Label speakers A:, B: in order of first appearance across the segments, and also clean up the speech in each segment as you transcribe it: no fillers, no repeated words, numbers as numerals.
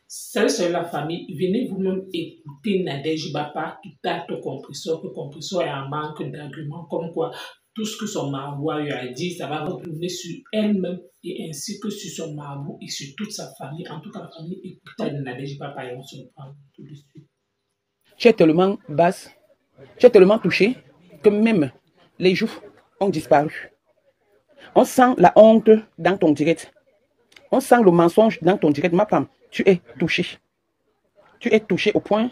A: Salut, c'est la famille. Venez vous-même écouter Nadège Bapa qui tâte au compresseur, que le compresseur est en manque d'arguments, comme quoi tout ce que son marabout lui a dit, ça va retourner sur elle-même et ainsi que sur son marabout et sur toute sa famille. En tout cas, la famille écoutez Nadège Bapa et on se reprend tout de suite.
B: Tu es tellement basse, tu es tellement touchée que même les joues ont disparu. On sent la honte dans ton direct. On sent le mensonge dans ton direct. Ma femme, tu es touchée. Tu es touchée au point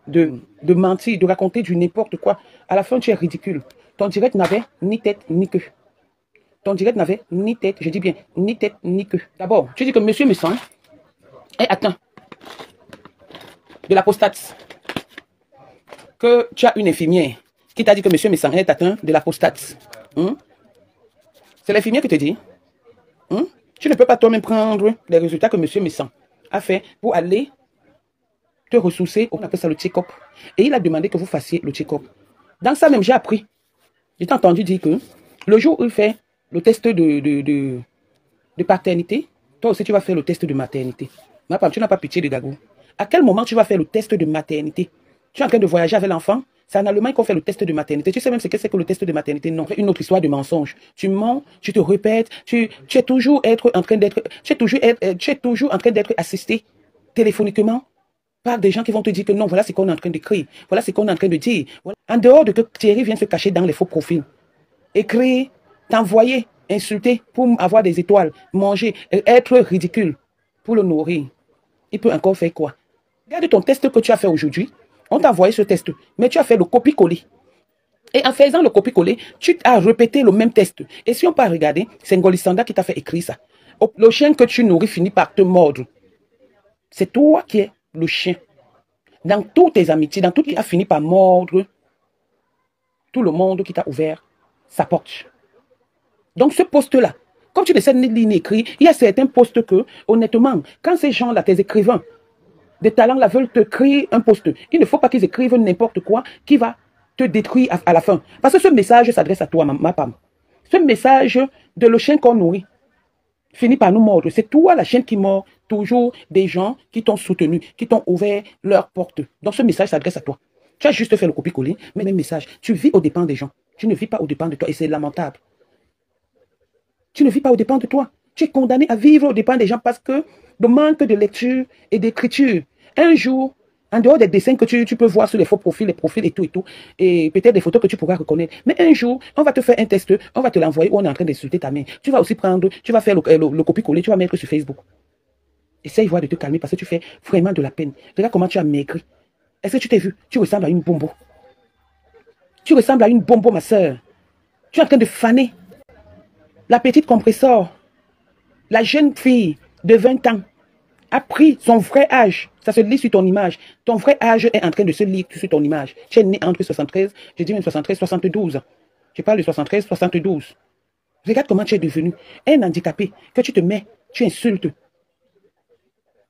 B: de mentir, de raconter du n'importe quoi. À la fin, tu es ridicule. Ton direct n'avait ni tête ni queue. Ton direct n'avait ni tête, je dis bien, ni tête ni queue. D'abord, tu dis que monsieur Messan est atteint de la prostate. Que tu as une infirmière qui t'a dit que monsieur Messan est atteint de la prostate. C'est l'infirmière qui te dit. Tu ne peux pas toi-même prendre les résultats que monsieur Messan a fait pour aller te ressourcer, on appelle ça le check-up. Et il a demandé que vous fassiez le check-up. Dans ça même, j'ai appris. J'ai entendu dire que le jour où il fait le test de paternité, toi aussi tu vas faire le test de maternité. Ma femme, tu n'as pas pitié de Gagou. À quel moment tu vas faire le test de maternité? Tu es en train de voyager avec l'enfant? C'est en Allemagne qu'on fait le test de maternité. Tu sais même ce que c'est que le test de maternité? Non, c'est une autre histoire de mensonge. Tu mens, tu te répètes, tu es toujours en train d'être assisté téléphoniquement par des gens qui vont te dire que non, voilà ce qu'on est en train d'écrire, voilà ce qu'on est en train de dire. Voilà. En dehors de que Thierry vienne se cacher dans les faux profils, écrire, t'envoyer, insulter pour avoir des étoiles, manger, être ridicule pour le nourrir. Il peut encore faire quoi? Regarde ton test que tu as fait aujourd'hui. On t'a envoyé ce test, mais tu as fait le copie-coller. Et en faisant le copie-coller, tu as répété le même test. Et si on peut regarder, c'est Ngolisanda qui t'a fait écrire ça. Le chien que tu nourris finit par te mordre. C'est toi qui es le chien. Dans toutes tes amitiés, dans tout qui a fini par mordre tout le monde qui t'a ouvert sa porte. Donc ce poste-là, comme tu ne sais ni lire ni écrire, il y a certains postes que, honnêtement, quand ces gens-là, tes écrivains, des talents-là veulent te créer un poste, il ne faut pas qu'ils écrivent n'importe quoi qui va te détruire à la fin. Parce que ce message s'adresse à toi, ma femme. Ce message de le chien qu'on nourrit finit par nous mordre. C'est toi la chienne qui mord toujours des gens qui t'ont soutenu, qui t'ont ouvert leur porte. Donc ce message s'adresse à toi. Tu as juste fait le copier-coller, mais le message, tu vis aux dépens des gens. Tu ne vis pas aux dépens de toi et c'est lamentable. Tu ne vis pas aux dépens de toi. Tu es condamné à vivre aux dépens des gens parce que le manque de lecture et d'écriture. Un jour, en dehors des dessins que tu peux voir sur les faux profils, les profils et tout, et peut-être des photos que tu pourras reconnaître. Mais un jour, on va te faire un test, on va te l'envoyer où on est en train d'insulter ta mère. Tu vas aussi prendre, tu vas faire le copier-coller, tu vas mettre sur Facebook. Essaye voir de te calmer parce que tu fais vraiment de la peine. Regarde comment tu as maigri. Est-ce que tu t'es vu? Tu ressembles à une bombo. Tu ressembles à une bombo, ma soeur. Tu es en train de faner. La petite compresseur, la jeune fille de 20 ans, a pris son vrai âge. Ça se lit sur ton image. Ton vrai âge est en train de se lire sur ton image. Tu es né entre 73, je dis même 73, 72. Je parle de 73, 72. Regarde comment tu es devenu un handicapé, que tu te mets, tu insultes.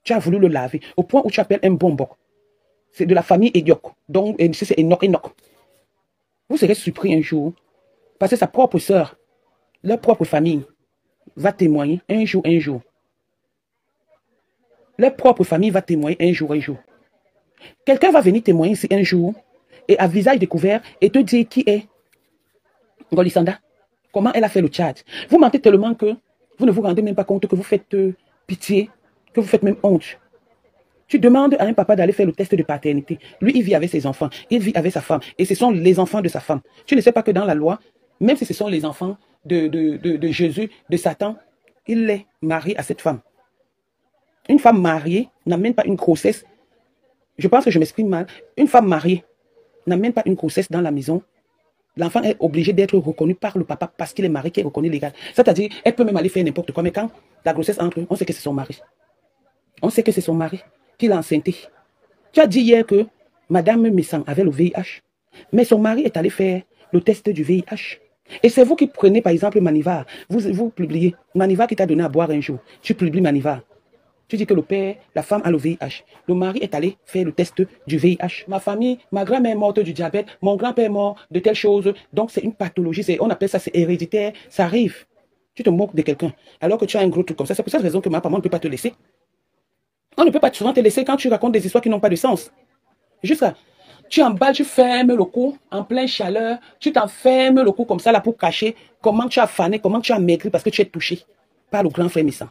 B: Tu as voulu le laver, au point où tu appelles un bonbon. C'est de la famille Ediok. Donc, c'est Enoch. Vous serez surpris un jour, parce que sa propre sœur, leur propre famille, va témoigner un jour. Leur propre famille va témoigner un jour. Quelqu'un va venir témoigner ici un jour, et à visage découvert, et te dire qui est Ngolisanda. Comment elle a fait le chat. Vous mentez tellement que vous ne vous rendez même pas compte que vous faites pitié, que vous faites même honte. Tu demandes à un papa d'aller faire le test de paternité. Lui, il vit avec ses enfants, il vit avec sa femme, et ce sont les enfants de sa femme. Tu ne sais pas que dans la loi, même si ce sont les enfants de Jésus, de Satan, il est marié à cette femme. Une femme mariée n'amène pas une grossesse. Je pense que je m'exprime mal. Une femme mariée n'amène pas une grossesse dans la maison. L'enfant est obligé d'être reconnu par le papa parce qu'il est marié, qui est reconnu légal. C'est-à-dire, elle peut même aller faire n'importe quoi, mais quand la grossesse entre, on sait que c'est son mari. On sait que c'est son mari qui l'a enceinté. Tu as dit hier que Madame Messan avait le VIH, mais son mari est allé faire le test du VIH. Et c'est vous qui prenez par exemple Manivar, vous publiez, Manivar qui t'a donné à boire un jour, tu publies Manivar. Tu dis que le père, la femme a le VIH. Le mari est allé faire le test du VIH. Ma famille, ma grand-mère est morte du diabète, mon grand-père est mort de telle chose. Donc c'est une pathologie, on appelle ça, c'est héréditaire, ça arrive. Tu te moques de quelqu'un, alors que tu as un gros truc comme ça. C'est pour cette raison que ma maman ne peut pas te laisser. On ne peut pas souvent te laisser quand tu racontes des histoires qui n'ont pas de sens. Jusqu'à, tu emballes, tu fermes le cou en pleine chaleur, tu t'enfermes le cou comme ça là pour cacher comment tu as fané, comment tu as maigri parce que tu es touché par le grand frère Missant.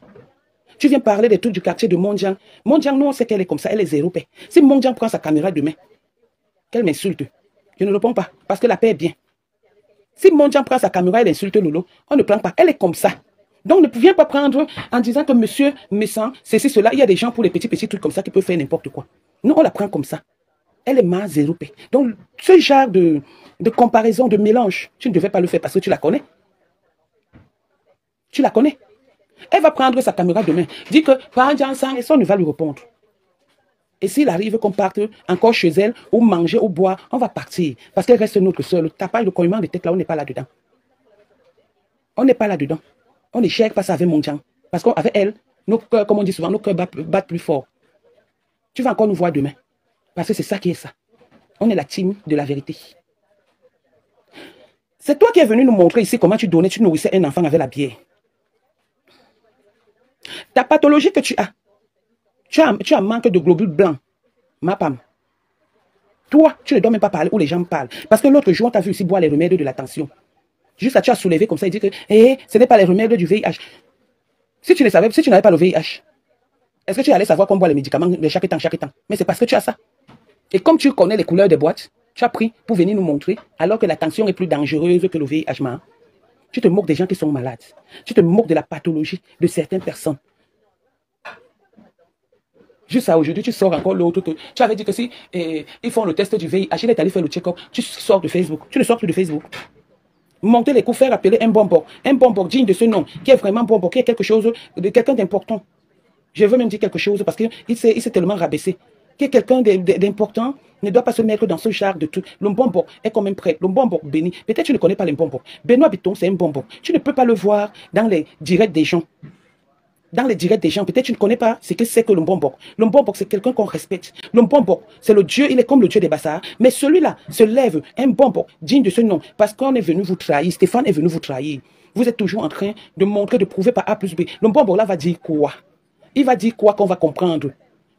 B: Tu viens parler des trucs du quartier de Mondiang. Mondiang, nous on sait qu'elle est comme ça, elle est zéro paix. Si Mondiang prend sa caméra demain, qu'elle m'insulte, je ne réponds pas parce que la paix est bien. Si Mondiang prend sa caméra, elle insulte Lolo, on ne prend pas, elle est comme ça. Donc ne viens pas prendre en disant que monsieur Messant, ceci, cela, il y a des gens pour les petits trucs comme ça qui peuvent faire n'importe quoi. Nous, on la prend comme ça. Elle est ma zéro paix. Donc ce genre de comparaison, de mélange, tu ne devais pas le faire parce que tu la connais. Tu la connais. Elle va prendre sa caméra demain, dit que par ensemble, et ça, on ne va lui répondre. Et s'il arrive qu'on parte encore chez elle, ou manger, ou boire, on va partir. Parce qu'elle reste notre seule. Le tapage, le cognement de tête là, on n'est pas là-dedans. On n'est pas là-dedans. On est cher parce avec Mondiang. Parce qu'avec elle, nos cœurs, comme on dit souvent, nos cœurs battent plus fort. Tu vas encore nous voir demain. Parce que c'est ça qui est ça. On est la team de la vérité. C'est toi qui es venu nous montrer ici comment tu donnais, tu nourrissais un enfant avec la bière. Ta pathologie que tu as un manque de globules blancs. Ma femme. Toi, tu ne dois même pas parler où les gens parlent. Parce que l'autre jour, on t'a vu ici boire les remèdes de la tension. Juste à tu as soulevé comme ça et dit que ce n'est pas les remèdes du VIH. Si tu le savais, si tu n'avais pas le VIH, est-ce que tu allais savoir qu'on boit les médicaments de chaque temps? Mais c'est parce que tu as ça. Et comme tu connais les couleurs des boîtes, tu as pris pour venir nous montrer, alors que la tension est plus dangereuse que le VIH. Tu te moques des gens qui sont malades. Tu te moques de la pathologie de certaines personnes. Juste à aujourd'hui, tu sors encore l'autre que tu avais dit que si ils font le test du VIH, il est allé faire le check-up, tu sors de Facebook. Tu ne sors plus de Facebook. Monter les coups, faire appeler un bonbon digne de ce nom, qui est vraiment bonbon, qui est quelque chose de quelqu'un d'important. Je veux même dire quelque chose parce qu'il s'est tellement rabaissé. Qui est quelqu'un d'important ne doit pas se mettre dans ce genre de truc. Le bonbon est quand même prêt. Le bonbon béni. Peut-être tu ne connais pas les bonbons. Benoît Bitton, c'est un bonbon. Tu ne peux pas le voir dans les directs des gens. Dans les directs des gens, peut-être tu ne connais pas ce que c'est que le bonbon. Le bonbon, c'est quelqu'un qu'on respecte. Le bonbon, c'est le Dieu, il est comme le Dieu des Bassards. Mais celui-là se lève, un bonbon digne de ce nom, parce qu'on est venu vous trahir. Stéphane est venu vous trahir. Vous êtes toujours en train de montrer, de prouver par A plus B. Le bonbon là va dire quoi? Il va dire quoi qu'on va comprendre?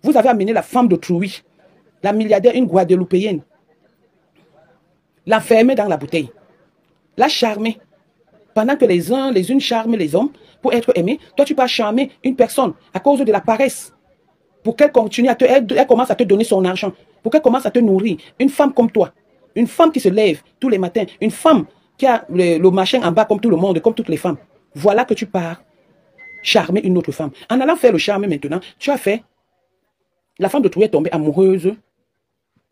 B: Vous avez amené la femme d'autrui, la milliardaire, une Guadeloupéenne, l'enfermer dans la bouteille, la charmer. Pendant que les unes charment les hommes pour être aimés, toi tu peux charmer une personne à cause de la paresse. Pour qu'elle continue à elle commence à te donner son argent, pour qu'elle commence à te nourrir. Une femme comme toi, une femme qui se lève tous les matins, une femme qui a le machin en bas comme tout le monde, comme toutes les femmes. Voilà que tu pars charmer une autre femme. En allant faire le charme maintenant, tu as fait, la femme de Trouille est tombée amoureuse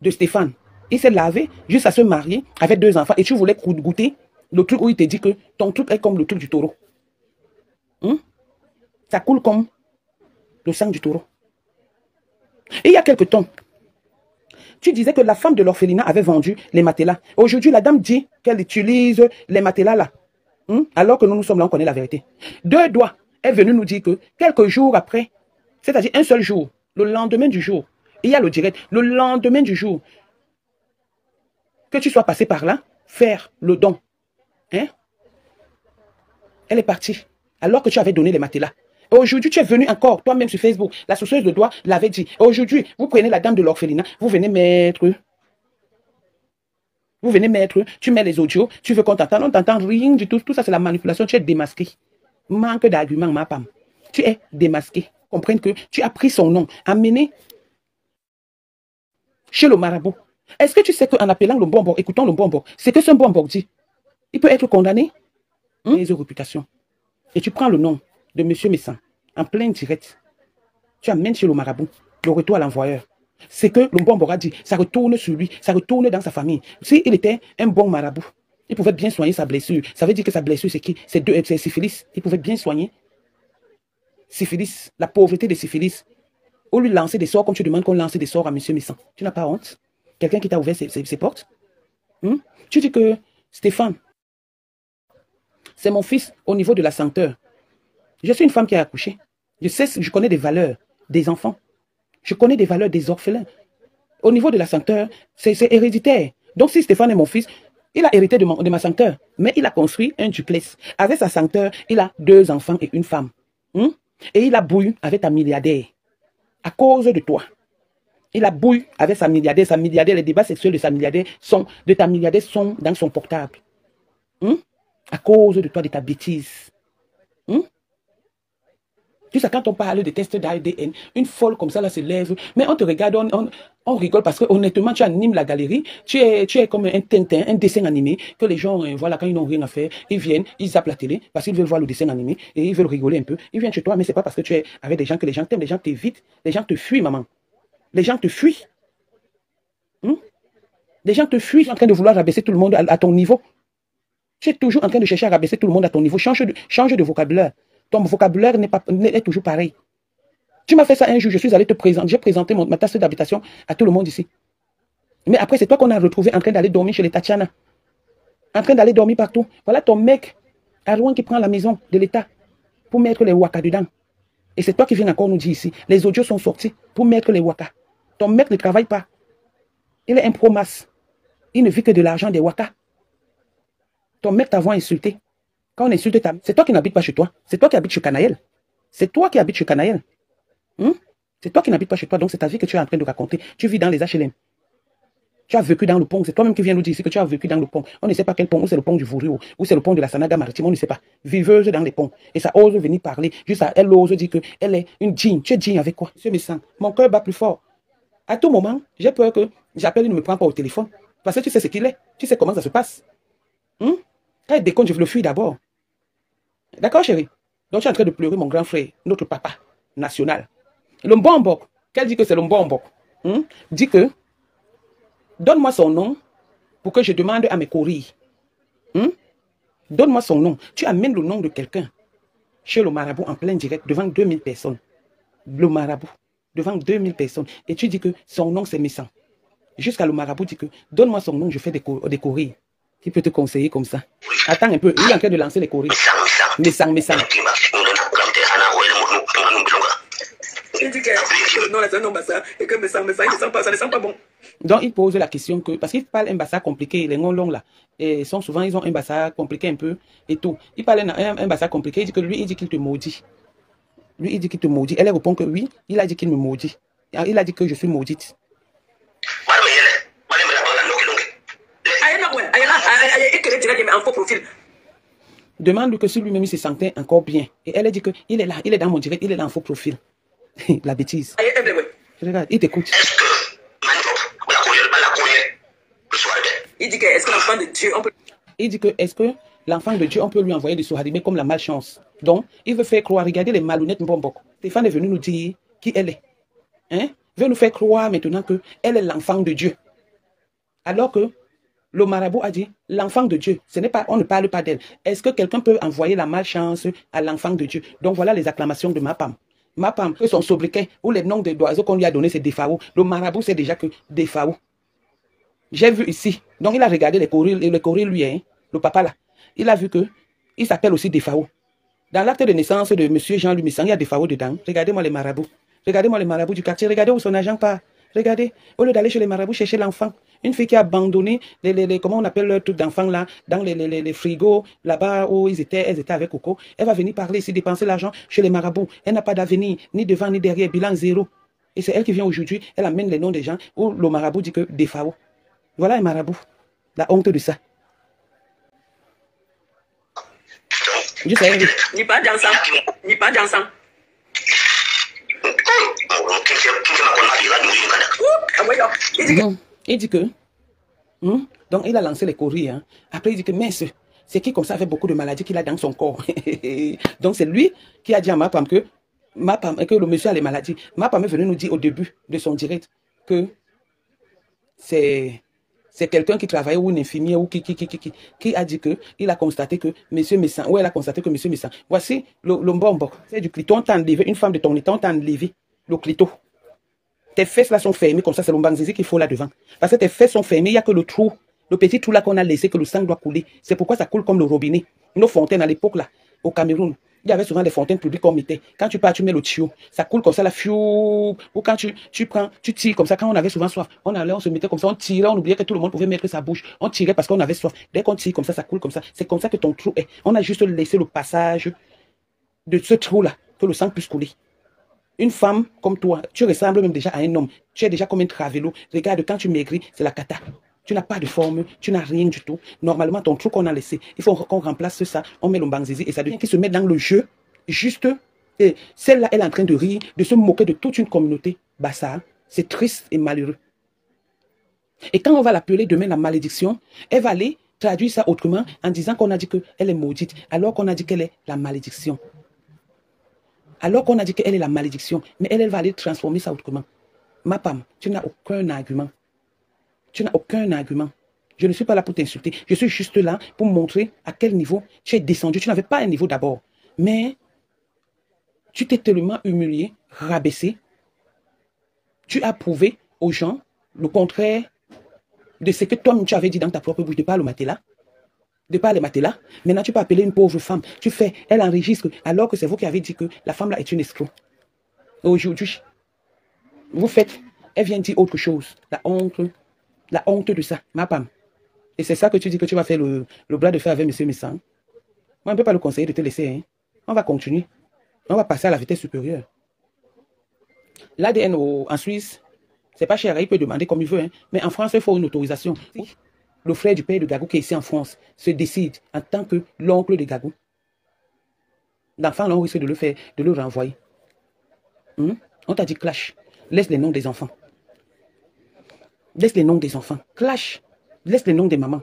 B: de Stéphane. Il s'est lavé juste à se marier avec 2 enfants et tu voulais goûter le truc où il te dit que ton truc est comme le truc du taureau. Ça coule comme le sang du taureau. Et il y a quelque temps, tu disais que la femme de l'orphelinat avait vendu les matelas. Aujourd'hui, la dame dit qu'elle utilise les matelas là. Alors que nous sommes là, on connaît la vérité. 2 doigts est venu nous dire que quelques jours après, c'est-à-dire un seul jour, le lendemain du jour, il y a le direct, le lendemain du jour, que tu sois passé par là, faire le don. Elle est partie, alors que tu avais donné les matelas. Et aujourd'hui, tu es venu encore, toi-même sur Facebook, la souceuse de doigts l'avait dit. Aujourd'hui, vous prenez la dame de l'orphelinat, vous venez mettre, tu mets les audios, tu veux qu'on t'entende, on t'entend rien du tout. Tout ça, c'est la manipulation, tu es démasqué. Manque d'arguments, ma femme. Tu es démasqué. Comprends que tu as pris son nom, amené chez le marabout. Est-ce que tu sais qu'en appelant le bonbon, écoutant le bonbon, c'est que ce bonbon dit, il peut être condamné les réputations. Et tu prends le nom de monsieur Messant en plein direct. Tu amènes chez le marabout, le retour à l'envoyeur. C'est que le bonbon a dit, ça retourne sur lui, ça retourne dans sa famille. S'il était un bon marabout, il pouvait bien soigner sa blessure. Ça veut dire que sa blessure, c'est qui? C'est syphilis. Il pouvait bien soigner syphilis, la pauvreté de syphilis. Ou lui lancer des sorts comme tu demandes qu'on lance des sorts à monsieur Messant. Tu n'as pas honte? Quelqu'un qui t'a ouvert ses portes? Tu dis que Stéphane, c'est mon fils au niveau de la sancteur. Je suis une femme qui a accouché. Je connais des valeurs des enfants. Je connais des valeurs des orphelins. Au niveau de la sancteur, c'est héréditaire. Donc si Stéphane est mon fils, il a hérité de ma sancteur. Mais il a construit un duplex. Avec sa sancteur, il a 2 enfants et une femme. Et il a bouilli avec un milliardaire. À cause de toi. Il a bouille avec sa milliardaire, les débats sexuels de ta milliardaire sont dans son portable. À cause de toi, de ta bêtise. Tu sais, quand on parle de tests d'ADN, une folle comme ça là se lève, mais on te regarde, on rigole parce que honnêtement, tu animes la galerie, tu es comme un Tintin, un dessin animé, que les gens, voilà, quand ils n'ont rien à faire, ils viennent, ils zappent la télé parce qu'ils veulent voir le dessin animé et ils veulent rigoler un peu. Ils viennent chez toi, mais c'est pas parce que tu es avec des gens que les gens t'aiment, les gens t'évitent, les gens te fuient, maman. Les gens te fuient. Les gens te fuient en train de vouloir rabaisser tout le monde à ton niveau. Tu es toujours en train de chercher à rabaisser tout le monde à ton niveau. Change de vocabulaire. Ton vocabulaire n'est toujours pareil. Tu m'as fait ça un jour, je suis allé te présenter, j'ai présenté ma tasse d'habitation à tout le monde ici. Mais après, c'est toi qu'on a retrouvé en train d'aller dormir chez les Tatiana. En train d'aller dormir partout. Voilà ton mec à Rouen qui prend la maison de l'État pour mettre les waka dedans. Et c'est toi qui viens encore nous dire ici. Les audios sont sortis pour mettre les waka. Ton mec ne travaille pas. Il est un pro-masse. Il ne vit que de l'argent des waka. Ton mec t'avait insulté. Quand on insulte ta mère, c'est toi qui n'habites pas chez toi. C'est toi qui habites chez Canaël. C'est toi qui habites chez Canaël. C'est toi qui n'habites pas chez toi, donc c'est ta vie que tu es en train de raconter. Tu vis dans les HLM. Tu as vécu dans le pont. C'est toi-même qui viens nous dire ici que tu as vécu dans le pont. On ne sait pas quel pont, ou c'est le pont du Vouri, ou c'est le pont de la Sanaga maritime, on ne sait pas. Viveuse dans les ponts. Et ça ose venir parler. Juste à elle ose dire qu'elle est une digne. Tu es digne avec quoi? Monsieur Messan, mon cœur bat plus fort. À tout moment, j'ai peur que j'appelle, il ne me prend pas au téléphone. Parce que tu sais ce qu'il est. Tu sais comment ça se passe. Quand il déconne, je le fuis d'abord. D'accord, chérie? Donc, tu es en train de pleurer, mon grand frère, notre papa national. Le Mbombok, qu'elle dit que c'est le Mbombok, dit que, donne-moi son nom pour que je demande à mes courriers. Donne-moi son nom. Tu amènes le nom de quelqu'un chez le marabout en plein direct devant 2000 personnes. Le marabout, devant 2000 personnes. Et tu dis que son nom, c'est Messan. Jusqu'à le marabout dit que, donne-moi son nom, je fais des courriers. Qui peut te conseiller comme ça? Attends un peu, il est en train de lancer les courriers. Messan. Il dit que non, c'est un nom bassa et que Messan, ça ne sent pas bon. Donc il pose la question que, parce qu'il parle un bassa compliqué, les noms longs là, et souvent ils ont un bassa compliqué un peu et tout. Il parle un bassa compliqué, il dit que lui, il dit qu'il te maudit. Lui, il dit qu'il te maudit. Elle répond que oui, il a dit qu'il me maudit. Il a dit que je suis maudite. Demande-lui que si lui-même il se sentait encore bien. Et elle a dit qu'il est là, il est dans mon direct, il est dans un faux profil. La bêtise. Regarde, il t'écoute. Il dit que est-ce que l'enfant de Dieu, on peut... Il dit que est-ce que l'enfant de Dieu, on peut lui envoyer des souhadimés comme la malchance. Donc, il veut faire croire, regardez les malhonnêtes Mbombok. Stéphane est venu nous dire qui elle est. Il veut nous faire croire maintenant qu'elle est l'enfant de Dieu. Alors que le marabout a dit, l'enfant de Dieu, ce n'est pas, on ne parle pas d'elle. Est-ce que quelqu'un peut envoyer la malchance à l'enfant de Dieu? Donc voilà les acclamations de Mapam. Mapam, que son sobriquet ou les noms d'oiseaux qu'on lui a donné, c'est Defao. Le marabout sait déjà que Defao. J'ai vu ici. Donc il a regardé les courriers lui, le papa là. Il a vu que il s'appelle aussi Defao. Dans l'acte de naissance de monsieur Jean-Louis Messan, il y a Defao dedans. Regardez-moi les marabouts. Regardez-moi les marabouts du quartier. Regardez où son agent part. Regardez, au lieu d'aller chez les marabouts chercher l'enfant, une fille qui a abandonné comment on appelle le truc d'enfant là, dans les frigos, là-bas où elles étaient avec Coco, elle va venir parler ici, dépenser l'argent chez les marabouts. Elle n'a pas d'avenir, ni devant ni derrière, bilan zéro. Et c'est elle qui vient aujourd'hui, elle amène les noms des gens où le marabout dit que des FAO. Voilà un marabout, la honte de ça. Je sais, ni pas d'ensemble, ni pas d'ensemble. Il dit que, donc il a lancé les courriers. Après il dit que, mince, c'est qui comme ça avec beaucoup de maladies qu'il a dans son corps. Donc c'est lui qui a dit à Mapam que le monsieur a les maladies. Mapam est venu nous dire au début de son direct que c'est quelqu'un qui travaillait ou une infirmière ou qui a dit que il a constaté que monsieur Messan, ou elle a constaté que monsieur Messan, voici le Mbombok, c'est du clito, on t'a enlevé, une femme de ton état, on t'a enlevé le clito. Tes fesses là sont fermées, comme ça c'est le Mbangzizi qu'il faut là devant. Parce que tes fesses sont fermées, il n'y a que le trou, le petit trou là qu'on a laissé, que le sang doit couler. C'est pourquoi ça coule comme le robinet. Nos fontaines à l'époque là, au Cameroun, il y avait souvent des fontaines publiques qu'on mettait. Quand tu pars, tu mets le tuyau, ça coule comme ça, la fiou. Ou quand tu prends, tu tires comme ça. Quand on avait souvent soif, on se mettait comme ça, on tirait, on oubliait que tout le monde pouvait mettre sa bouche. On tirait parce qu'on avait soif. Dès qu'on tire comme ça coule comme ça. C'est comme ça que ton trou est. On a juste laissé le passage de ce trou là, que le sang puisse couler. Une femme comme toi, tu ressembles même déjà à un homme. Tu es déjà comme un travelo. Regarde, quand tu maigris, c'est la cata. Tu n'as pas de forme, tu n'as rien du tout. Normalement, ton truc qu'on a laissé, il faut qu'on remplace ça. On met le bangzizi et ça devient qui se met dans le jeu. Juste, et celle-là, elle est en train de rire, de se moquer de toute une communauté. Bah ça, c'est triste et malheureux. Et quand on va l'appeler demain la malédiction, elle va aller traduire ça autrement en disant qu'on a dit qu'elle est maudite, alors qu'on a dit qu'elle est la malédiction. Alors qu'on a dit qu'elle est la malédiction, mais elle va aller transformer ça autrement. Ma femme, tu n'as aucun argument. Tu n'as aucun argument. Je ne suis pas là pour t'insulter. Je suis juste là pour montrer à quel niveau tu es descendu. Tu n'avais pas un niveau d'abord. Mais tu t'es tellement humilié, rabaissé. Tu as prouvé aux gens le contraire de ce que toi-même tu avais dit dans ta propre bouche, de pas le matelas. De par les matelas. Maintenant, tu peux appeler une pauvre femme. Tu fais, elle enregistre, alors que c'est vous qui avez dit que la femme là est une escroc. Aujourd'hui, vous faites, elle vient dire autre chose. La honte de ça, ma femme. Et c'est ça que tu dis que tu vas faire le bras de fer avec M. Messan. Moi, on ne peut pas le conseiller de te laisser. Hein. On va continuer. On va passer à la vitesse supérieure. L'ADN en Suisse, c'est pas cher, il peut demander comme il veut. Hein. Mais en France, il faut une autorisation. Le frère du père de Gagou qui est ici en France se décide en tant que l'oncle de Gagou. L'enfant, là, on risque de le faire, de le renvoyer. On t'a dit clash. Laisse les noms des enfants. Laisse les noms des enfants. Clash. Laisse les noms des mamans.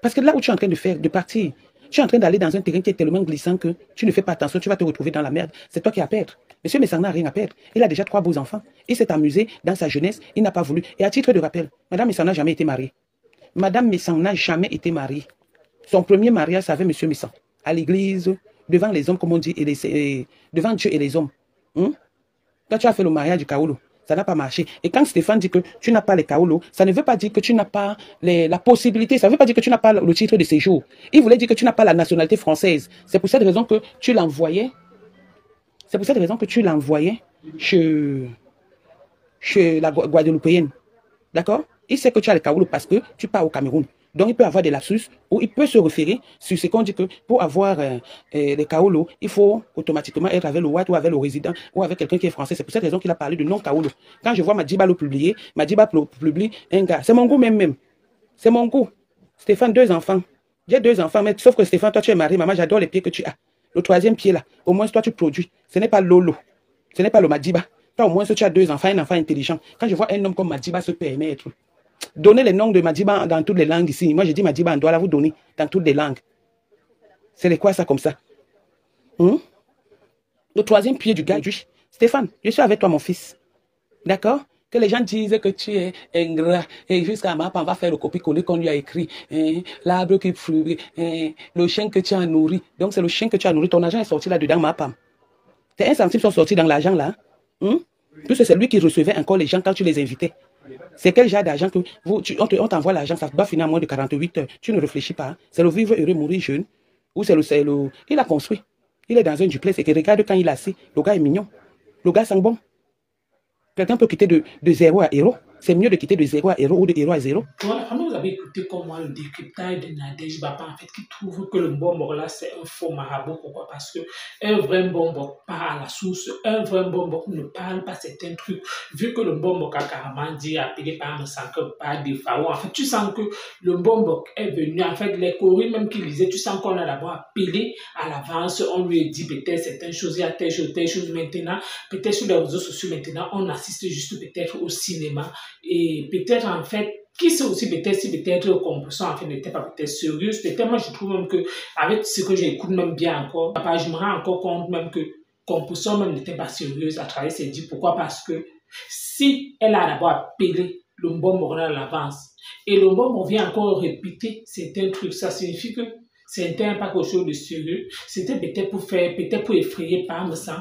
B: Parce que là où tu es en train de faire, de partir, tu es en train d'aller dans un terrain qui est tellement glissant que tu ne fais pas attention, tu vas te retrouver dans la merde. C'est toi qui as à perdre. Monsieur Messang n'a rien à perdre. Il a déjà 3 beaux enfants. Il s'est amusé dans sa jeunesse. Il n'a pas voulu. Et à titre de rappel, Madame Messang n'a jamais été mariée. Madame Messang n'a jamais été mariée. Son premier mariage, c'est avec Monsieur Messang. À l'église, devant les hommes, comme on dit, et devant Dieu et les hommes. Quand tu as fait le mariage du Kaolo, ça n'a pas marché. Et quand Stéphane dit que tu n'as pas les Kaolo, ça ne veut pas dire que tu n'as pas la possibilité, ça ne veut pas dire que tu n'as pas le titre de séjour. Il voulait dire que tu n'as pas la nationalité française. C'est pour cette raison que tu l'envoyais. C'est pour cette raison que tu l'envoyais chez la Guadeloupéenne. D'accord? Il sait que tu as les Kaolo parce que tu pars au Cameroun. Donc, il peut avoir des lapsus ou il peut se référer sur ce qu'on dit que pour avoir les Kaolo, il faut automatiquement être avec le Watt ou avec le résident ou avec quelqu'un qui est français. C'est pour cette raison qu'il a parlé de non-Kaolo. Quand je vois Madiba le publier, Madiba publie un gars. C'est mon goût même. C'est mon goût. Stéphane, 2 enfants. J'ai 2 enfants, mais sauf que Stéphane, toi tu es marié. Maman, j'adore les pieds que tu as. Le 3e pied là, au moins toi tu produis. Ce n'est pas Lolo. Ce n'est pas le Madiba. Toi au moins tu as 2 enfants, un enfant intelligent. Quand je vois un homme comme Madiba se permettre, donnez les noms de Madiba dans toutes les langues ici. Moi, je dis Madiba, on doit la vous donner dans toutes les langues. C'est quoi ça comme ça? Le 3e pied du gars, Stéphane, je suis avec toi, mon fils. D'accord? Que les gens disent que tu es ingrat. Et jusqu'à maintenant, on va faire le copier-coller qu'on lui a écrit. L'arbre qui fleurit. Le chien que tu as nourri. Donc, c'est le chien que tu as nourri. Ton argent est sorti là-dedans, ma femme. Tes 1 centime sont sortis dans l'argent là. Puisque c'est lui qui recevait encore les gens quand tu les invitais. C'est quel genre d'argent que on t'envoie l'argent, ça doit finir en moins de 48 heures. Tu ne réfléchis pas. C'est le vivre heureux, mourir jeune. Ou c'est le. Il a construit. Il est dans un duplex et que regarde quand il a assis. Le gars est mignon. Le gars sent bon. Quelqu'un peut quitter de 0 à héros. C'est mieux de quitter de 0 à héros ou de héros à 0.
A: Voilà, comment vous avez écouté comme moi le décryptage de Nadège Bapa, en fait, qui trouve que le bonbon là, c'est un faux marabout. Pourquoi? Parce que un vrai bonbon part à la source, un vrai bonbon ne parle pas certains trucs. Vu que le bonbon a carrément dit, appelé par un sacre, par des pharaons, en fait, tu sens que le bonbon est venu, en fait, les choristes même qui lisaient, tu sens qu'on a d'abord appelé à l'avance, on lui a dit peut-être certaines choses, il y a telle chose maintenant, peut-être sur les réseaux sociaux maintenant, on assiste juste peut-être au cinéma. Et peut-être en fait, qui sait aussi peut-être si peut-être Compression en fait n'était pas peut-être sérieuse. Peut-être moi je trouve même que avec ce que j'écoute même bien encore, je me rends encore compte même que Compression même n'était pas sérieuse à travers ses dits. Pourquoi? Parce que si elle a d'abord appelé le bon à l'avance et le bon vient encore répéter certains trucs, ça signifie que c'était pas quelque chose de sérieux, c'était peut-être pour faire, peut-être pour effrayer Parmesan.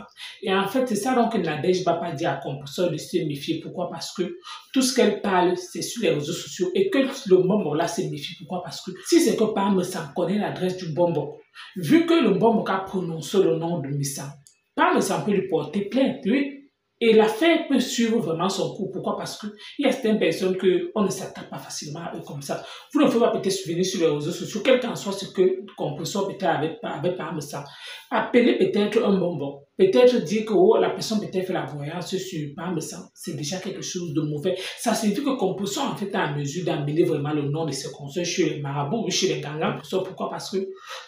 A: Et en fait, c'est ça donc que Nadège va pas dire à Compression de se méfier. Pourquoi? Parce que tout ce qu'elle parle, c'est sur les réseaux sociaux et que le bonbon là se méfie. Pourquoi? Parce que si c'est que Parmesan connaît l'adresse du bonbon, vu que le bonbon a prononcé le nom de Missa, Parmesan peut lui porter plainte, oui. Et l'affaire peut suivre vraiment son cours. Pourquoi? Parce qu'il y a certaines personnes qu'on ne s'attaque pas facilement à eux comme ça. Vous ne pouvez pas peut-être souvenir sur les réseaux sociaux, quel qu'en soit ce que Compression peut-être avec Parmesan. Appelez peut-être un bonbon. peut-être dire que oh, la personne peut-être fait la voyance sur pas, mais ça, c'est déjà quelque chose de mauvais. Ça signifie que Composo, en fait, est en mesure d'amener vraiment le nom de ses conseils chez les marabouts ou chez les gangans. Pourquoi? Parce que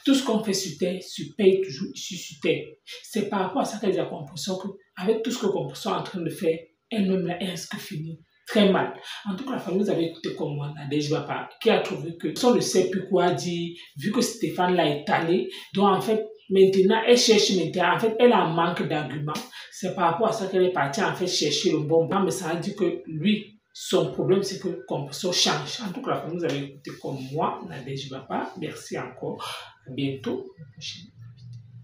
A: tout ce qu'on fait sur terre se paye toujours ici sur terre. C'est par rapport à ça qu'elle dit à Composo qu'avec tout ce que Composo est en train de faire, elle-même là, elle risque de finir très mal. En tout cas, la famille, vous avez écouté comme moi, Nadège Bapa, qui a trouvé que on ne sait plus quoi dire, vu que Stéphane l'a étalé. Donc, en fait, maintenant, elle cherche maintenant. En fait, elle a un manque d'arguments. C'est par rapport à ça qu'elle est partie, en fait, chercher le bon plan. Mais ça a dit que lui, son problème, c'est que Composo change. En tout cas, la famille, vous avez écouté comme moi, Nadège Bapa. Merci encore. À bientôt.